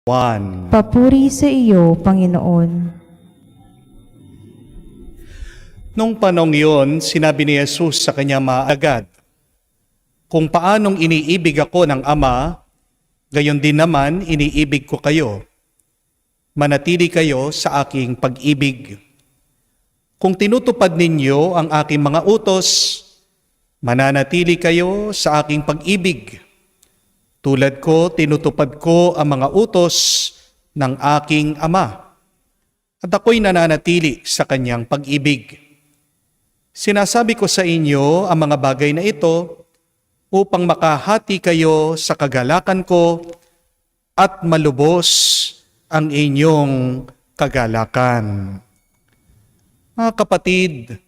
1. Papuri sa iyo, Panginoon. Nung panong yun, sinabi ni Jesus sa kanya maagad, kung paanong iniibig ako ng Ama, gayon din naman iniibig ko kayo. Manatili kayo sa aking pag-ibig. Kung tinutupad ninyo ang aking mga utos, mananatili kayo sa aking pag-ibig. Tulad ko, tinutupad ko ang mga utos ng aking Ama. At ako'y nananatili sa kanyang pag-ibig. Sinasabi ko sa inyo ang mga bagay na ito upang makahati kayo sa kagalakan ko at malubos ang inyong kagalakan. Mga kapatid,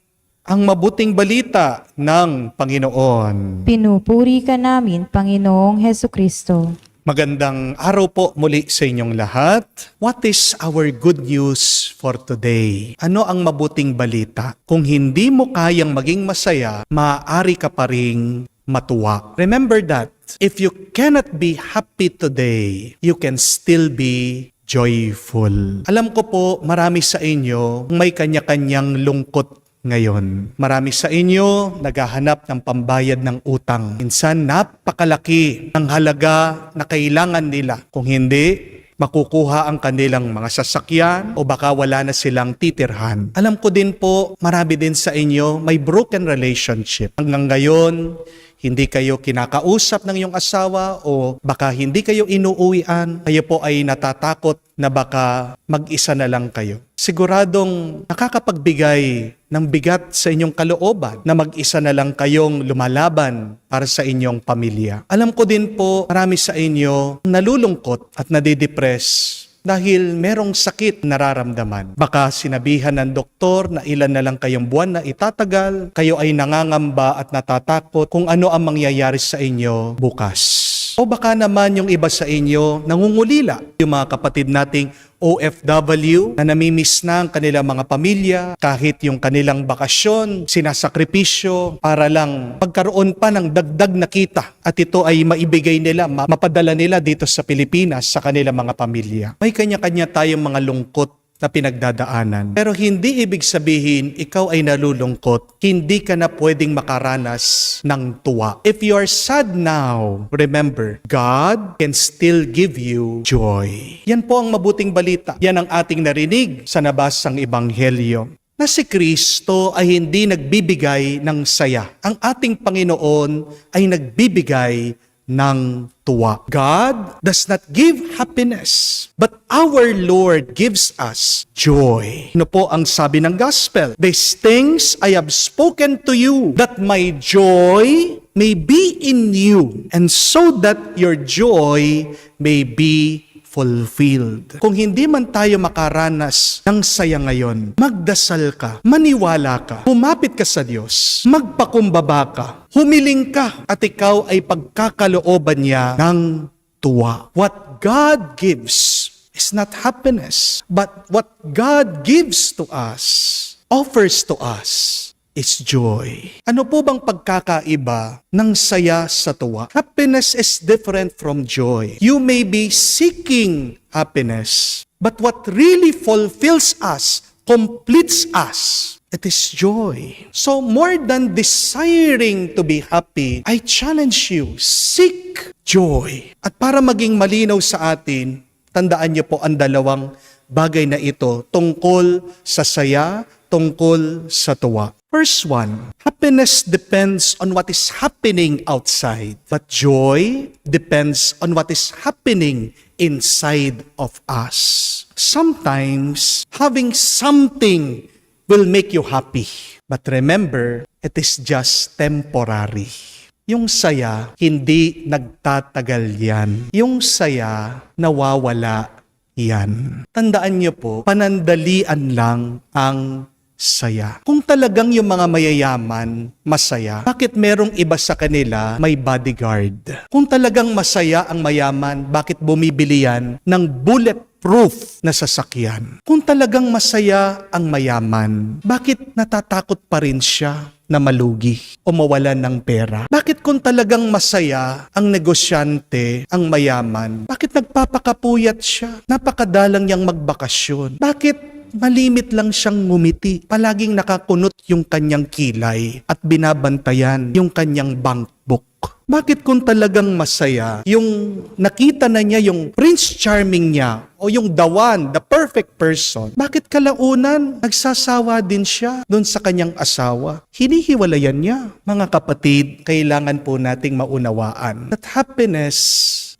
ang mabuting balita ng Panginoon. Pinupuri ka namin, Panginoong Hesukristo. Magandang araw po muli sa inyong lahat. What is our good news for today? Ano ang mabuting balita? Kung hindi mo kayang maging masaya, maaari ka pa ring matuwa. Remember that if you cannot be happy today, you can still be joyful. Alam ko po, marami sa inyo may kanya-kanyang lungkot ngayon. Marami sa inyo naghahanap ng pambayad ng utang. Minsan napakalaki ang halaga na kailangan nila. Kung hindi, makukuha ang kanilang mga sasakyan o baka wala na silang titirhan. Alam ko din po, marami din sa inyo may broken relationship. Hanggang ngayon, hindi kayo kinakausap ng iyong asawa o baka hindi kayo inuuwian, kayo po ay natatakot na baka mag-isa na lang kayo. Siguradong nakakapagbigay ng bigat sa inyong kalooban na mag-isa na lang kayong lumalaban para sa inyong pamilya. Alam ko din po, marami sa inyo nalulungkot at nadidepress dahil merong sakit nararamdaman. Baka sinabihan ng doktor na ilan na lang kayong buwan na itatagal, kayo ay nangangamba at natatakot kung ano ang mangyayari sa inyo bukas. O baka naman yung iba sa inyo nangungulila, yung mga kapatid nating OFW na namimiss na ang kanilang mga pamilya, kahit yung kanilang bakasyon, sinasakripisyo para lang magkaroon pa ng dagdag na kita at ito ay maibigay nila, mapadala nila dito sa Pilipinas sa kanilang mga pamilya. May kanya-kanya tayong mga lungkot na pinagdadaanan. Pero hindi ibig sabihin ikaw ay nalulungkot, hindi ka na pwedeng makaranas ng tuwa. If you are sad now, remember, God can still give you joy. Yan po ang mabuting balita. Yan ang ating narinig sa nabasang Ebanghelyo. Na si Kristo ay hindi nagbibigay ng saya. Ang ating Panginoon ay nagbibigay ng tuwa. God does not give happiness, but our Lord gives us joy. Ano po ang sabi ng gospel? These things I have spoken to you, that my joy may be in you, and so that your joy may be fulfilled. Kung hindi man tayo makaranas ng saya ngayon, magdasal ka, maniwala ka, humapit ka sa Diyos, magpakumbaba ka, humiling ka, at ikaw ay pagkakalooban niya ng tuwa. What God gives is not happiness, but what God gives to us, offers to us, is joy. Ano po bang pagkakaiba ng saya sa tuwa? Happiness is different from joy. You may be seeking happiness, but what really fulfills us, completes us, it is joy. So more than desiring to be happy, I challenge you, seek joy. At para maging malinaw sa atin, tandaan niyo po ang dalawang bagay na ito tungkol sa saya, tungkol sa tuwa. First one, happiness depends on what is happening outside, but joy depends on what is happening inside of us. Sometimes, having something will make you happy, but remember, it is just temporary. Yung saya, hindi nagtatagal yan. Yung saya, nawawala yan. Tandaan niyo po, panandalian lang ang saya. Kung talagang yung mga mayayaman masaya, bakit merong iba sa kanila may bodyguard? Kung talagang masaya ang mayaman, bakit bumibili yan ng bulletproof na sasakyan? Kung talagang masaya ang mayaman, bakit natatakot pa rin siya na malugi o mawalan ng pera? Bakit kung talagang masaya ang negosyante, ang mayaman, bakit nagpapakapuyat siya? Napakadalang niyang magbakasyon. Bakit malimit lang siyang ngumiti? Palaging nakakunot yung kanyang kilay at binabantayan yung kanyang bank book. Bakit kung talagang masaya, yung nakita na niya yung Prince Charming niya o yung the one, the perfect person, bakit kalaunan nagsasawa din siya doon sa kanyang asawa? Hinihiwalayan niya. Mga kapatid, kailangan po nating maunawaan that happiness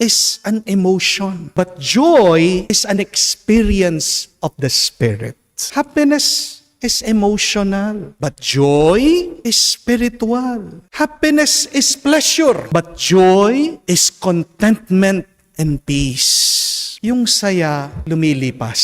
is an emotion, but joy is an experience of the Spirit. Happiness is emotional, but joy is spiritual. Happiness is pleasure, but joy is contentment and peace. Yung saya lumilipas,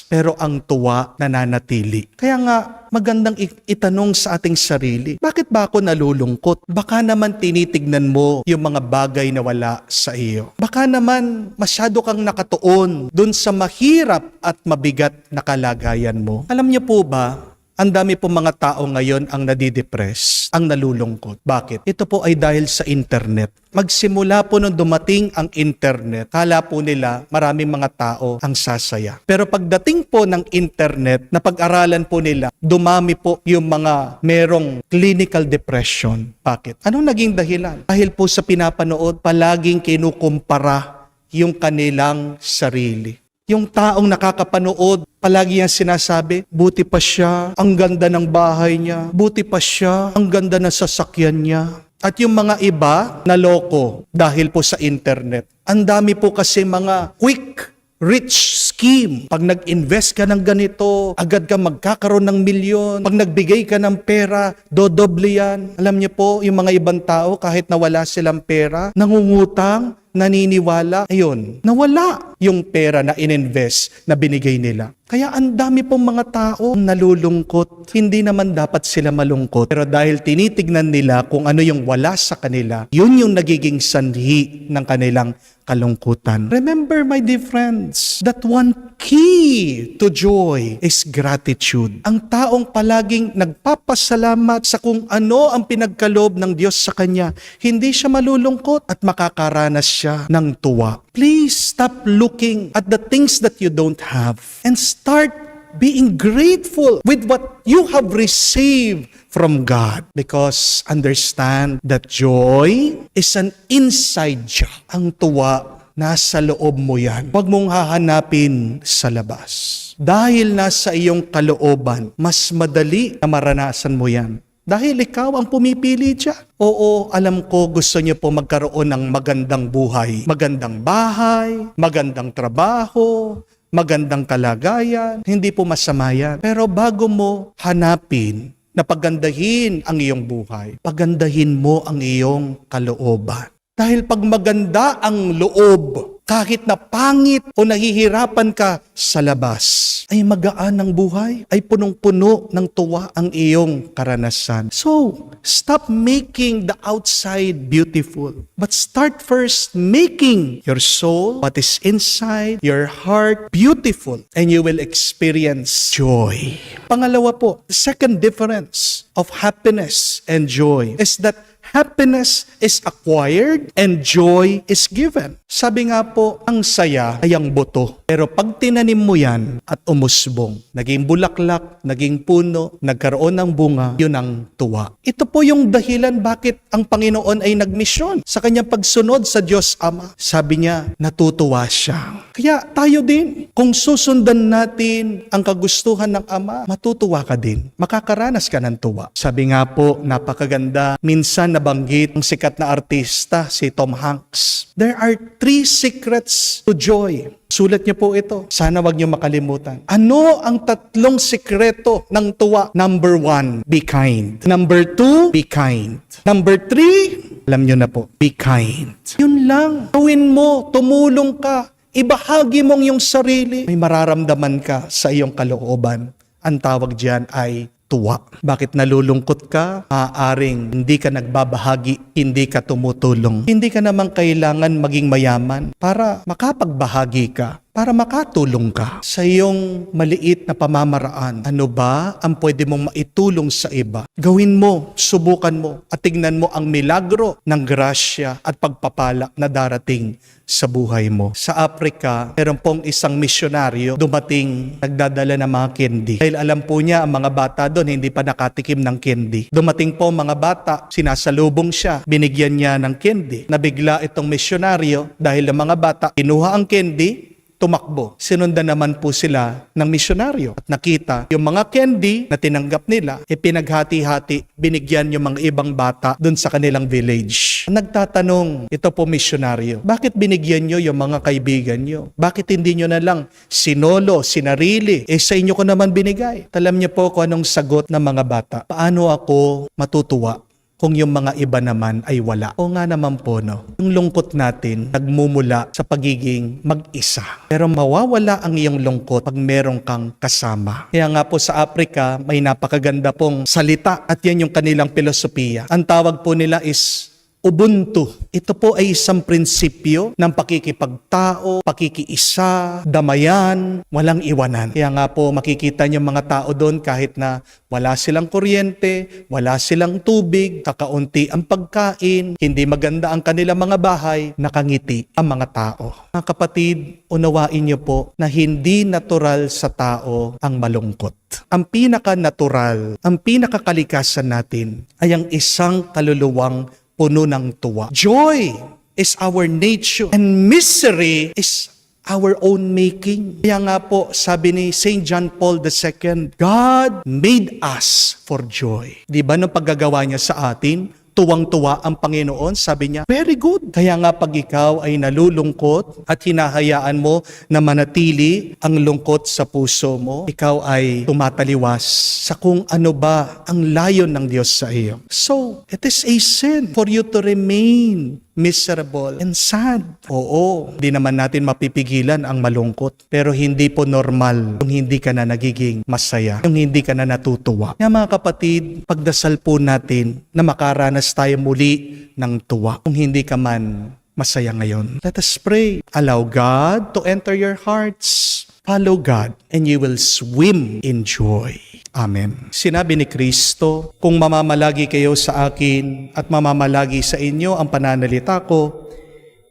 pero ang tuwa nananatili. Kaya nga, magandang itanong sa ating sarili, bakit ba ako nalulungkot? Baka naman tinitignan mo yung mga bagay na wala sa iyo. Baka naman masyado kang nakatuon dun sa mahirap at mabigat na kalagayan mo. Alam niyo po ba, ang dami po mga tao ngayon ang nadidepress, ang nalulungkot. Bakit? Ito po ay dahil sa internet. Magsimula po nung dumating ang internet, kala po nila maraming mga tao ang sasaya. Pero pagdating po ng internet, napag-aralan po nila, dumami po yung mga merong clinical depression. Bakit? Anong naging dahilan? Dahil po sa pinapanood, palaging kinukumpara yung kanilang sarili. Yung taong nakakapanood, palagi yan sinasabi, buti pa siya, ang ganda ng bahay niya, buti pa siya, ang ganda ng sasakyan niya. At yung mga iba, naloko dahil po sa internet. Ang dami po kasi mga quick rich scheme. Pag nag-invest ka ng ganito, agad ka magkakaroon ng milyon. Pag nagbigay ka ng pera, dodoble yan. Alam niyo po, yung mga ibang tao, kahit na wala silang pera, nangungutang, naniniwala, ayun, nawala yung pera na ininvest na binigay nila. Kaya ang dami pong mga tao nalulungkot. Hindi naman dapat sila malungkot. Pero dahil tinitignan nila kung ano yung wala sa kanila, yun yung nagiging sanhi ng kanilang kalungkutan. Remember, my dear friends, that one key to joy is gratitude. Ang taong palaging nagpapasalamat sa kung ano ang pinagkaloob ng Diyos sa kanya, hindi siya malulungkot at makakaranas siya ng tuwa. Please stop looking at the things that you don't have and start being grateful with what you have received from God. Because understand that joy is an inside job. Ang tuwa, nasa loob mo yan. Huwag mong hahanapin sa labas. Dahil nasa iyong kalooban, mas madali na maranasan mo yan. Dahil ikaw ang pumipili dyan. Oo, alam ko gusto niyo po magkaroon ng magandang buhay. Magandang bahay, magandang trabaho, magandang kalagayan. Hindi po masama yan. Pero bago mo hanapin na pagandahin ang iyong buhay, pagandahin mo ang iyong kalooban. Dahil pag maganda ang loob, kahit na pangit o nahihirapan ka sa labas, ay magaan ang buhay, ay punong-puno ng tuwa ang iyong karanasan. So, stop making the outside beautiful, but start first making your soul, what is inside, your heart, beautiful, and you will experience joy. Pangalawa po, the second difference of happiness and joy is that happiness is acquired and joy is given. Sabi nga po, ang saya ay ang buto. Pero pag tinanim mo yan at umusbong, naging bulaklak, naging puno, nagkaroon ng bunga, yun ang tuwa. Ito po yung dahilan bakit ang Panginoon ay nagmisyon sa kanyang pagsunod sa Diyos Ama. Sabi niya, natutuwa siya. Kaya tayo din, kung susundan natin ang kagustuhan ng Ama, matutuwa ka din. Makakaranas ka ng tuwa. Sabi nga po, napakaganda. Minsan nabanggit ang sikat na artista, si Tom Hanks. There are 3 secrets to joy. Sulat niyo po ito. Sana wag niyo makalimutan. Ano ang 3 sikreto ng tuwa? Number 1, be kind. Number 2, be kind. Number 3, alam niyo na po, be kind. Yun lang. Gawin mo, tumulong ka. Ibahagi mong yung sarili. May mararamdaman ka sa iyong kalooban. Ang tawag diyan ay tuwa. Bakit nalulungkot ka? Maaaring hindi ka nagbabahagi, hindi ka tumutulong. Hindi ka naman kailangan maging mayaman para makapagbahagi ka, para makatulong ka sa iyong maliit na pamamaraan. Ano ba ang pwede mong maitulong sa iba? Gawin mo, subukan mo, at tignan mo ang milagro ng grasya at pagpapala na darating sa buhay mo. Sa Africa, meron pong isang misyonaryo dumating, nagdadala ng mga candy. Dahil alam po niya, ang mga bata doon hindi pa nakatikim ng candy. Dumating po mga bata, sinasalubong siya, binigyan niya ng candy. Nabigla itong misyonaryo dahil ang mga bata kinuha ang candy, tumakbo. Sinundan naman po sila ng misyonaryo at nakita yung mga candy na tinanggap nila, pinaghati-hati, binigyan yung mga ibang bata dun sa kanilang village. Nagtatanong, ito po misyonaryo, bakit binigyan nyo yung mga kaibigan nyo? Bakit hindi nyo na lang sinolo, sinarili? Sa inyo ko naman binigay. Alam niyo po kung anong sagot ng mga bata. Paano ako matutuwa kung yung mga iba naman ay wala? O nga naman po, no? Yung lungkot natin, nagmumula sa pagiging mag-isa. Pero mawawala ang iyong lungkot pag meron kang kasama. Kaya nga po sa Africa, may napakaganda pong salita at yan yung kanilang filosofiya. Ang tawag po nila is Ubuntu. Ito po ay isang prinsipyo ng pakikipagtao, pakikiisa, damayan, walang iwanan. Kaya nga po makikita niyo mga tao doon kahit na wala silang kuryente, wala silang tubig, kakaunti ang pagkain, hindi maganda ang kanilang mga bahay, nakangiti ang mga tao. Mga kapatid, unawain niyo po na hindi natural sa tao ang malungkot. Ang pinaka-natural, ang pinakakalikasan natin ay ang isang kaluluwang puno ng tuwa. Joy is our nature and misery is our own making. Kaya nga po, sabi ni St. John Paul II, God made us for joy. Di ba nung paggagawa niya sa atin, tuwang-tuwa ang Panginoon, sabi niya, very good. Kaya nga pag ikaw ay nalulungkot at hinahayaan mo na manatili ang lungkot sa puso mo, ikaw ay tumataliwas sa kung ano ba ang layon ng Diyos sa iyo. So, it is a sin for you to remain miserable and sad. Oo, hindi naman natin mapipigilan ang malungkot. Pero hindi po normal kung hindi ka na nagiging masaya, kung hindi ka na natutuwa. Kaya mga kapatid, pagdasal po natin na makaranas tayo muli ng tuwa. Kung hindi ka man masaya ngayon, let us pray. Allow God to enter your hearts. Follow God and you will swim in joy. Amen. Sinabi ni Kristo, kung mamamalagi kayo sa akin at mamamalagi sa inyo ang pananalita ko,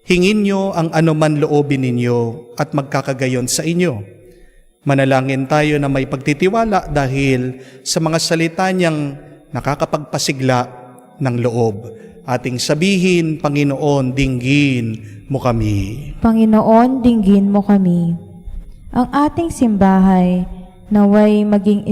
hingin nyo ang anuman loobin ninyo at magkakagayon sa inyo. Manalangin tayo na may pagtitiwala dahil sa mga salita niyang nakakapagpasigla ng loob. Ating sabihin, Panginoon, dinggin mo kami. Panginoon, dinggin mo kami. Ang ating simbahay naway maging